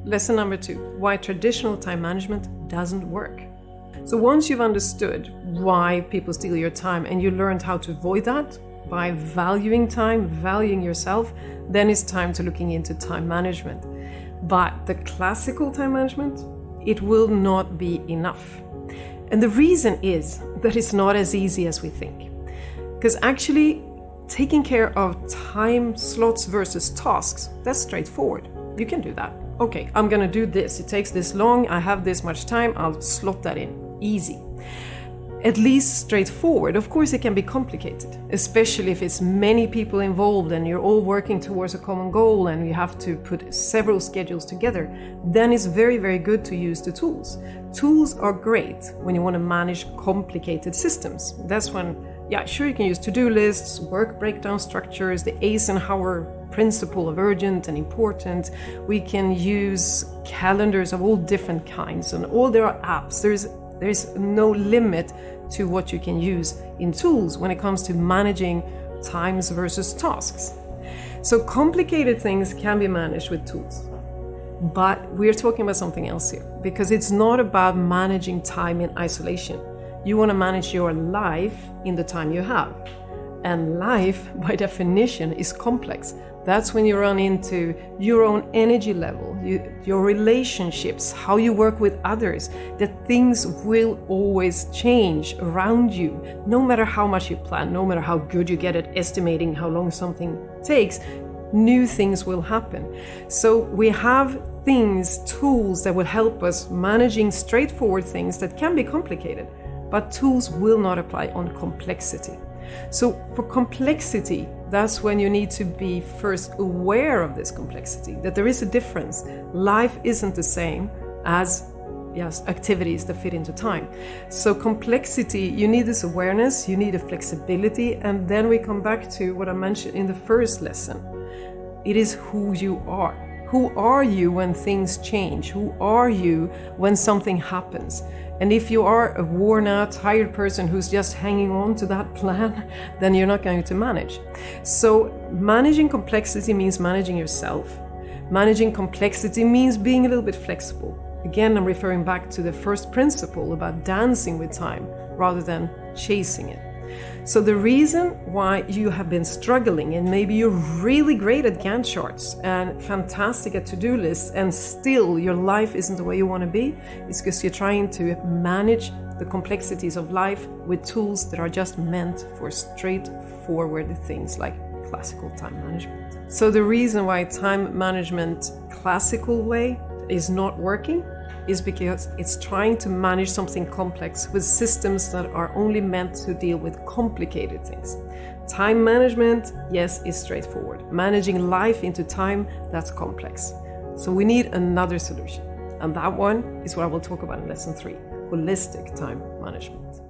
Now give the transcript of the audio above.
lesson number 2, why traditional time management doesn't work. So once you've understood why people steal your time and you learned how to avoid that by valuing time, valuing yourself, then it's time to looking into time management. But the classical time management, it will not be enough. And the reason is that it's not as easy as we think. Because actually, taking care of time slots versus tasks, that's straightforward. You can do that. Okay, I'm gonna do this. It takes this long, I have this much time, I'll slot that in. Easy. At least straightforward. Of course, it can be complicated, especially if it's many people involved and you're all working towards a common goal and you have to put several schedules together. Then it's very, very good to use the tools. Tools are great when you want to manage complicated systems. That's when, yeah, sure, you can use to-do lists, work breakdown structures, the Eisenhower principle of urgent and important. We can use calendars of all different kinds, and all there are apps. There's no limit to what you can use in tools when it comes to managing times versus tasks. So complicated things can be managed with tools. But we're talking about something else here, because it's not about managing time in isolation. You want to manage your life in the time you have. And life, by definition, is complex. That's when you run into your own energy level, your relationships, how you work with others, that things will always change around you. No matter how much you plan, no matter how good you get at estimating how long something takes, new things will happen. So we have things, tools that will help us managing straightforward things that can be complicated, but tools will not apply on complexity. So for complexity, that's when you need to be first aware of this complexity, that there is a difference. Life isn't the same as activities that fit into time. So complexity, you need this awareness, you need a flexibility, and then we come back to what I mentioned in the first lesson. It is who you are. Who are you when things change? Who are you when something happens? And if you are a worn out, tired person who's just hanging on to that plan, then you're not going to manage. So managing complexity means managing yourself. Managing complexity means being a little bit flexible. Again, I'm referring back to the first principle about dancing with time rather than chasing it. So the reason why you have been struggling, and maybe you're really great at Gantt charts and fantastic at to-do lists, and still your life isn't the way you want to be, is because you're trying to manage the complexities of life with tools that are just meant for straightforward things like classical time management. So the reason why time management classical way is not working is because it's trying to manage something complex with systems that are only meant to deal with complicated things. Time management, yes, is straightforward. Managing life into time, that's complex. So we need another solution. And that one is what I will talk about in lesson 3, holistic time management.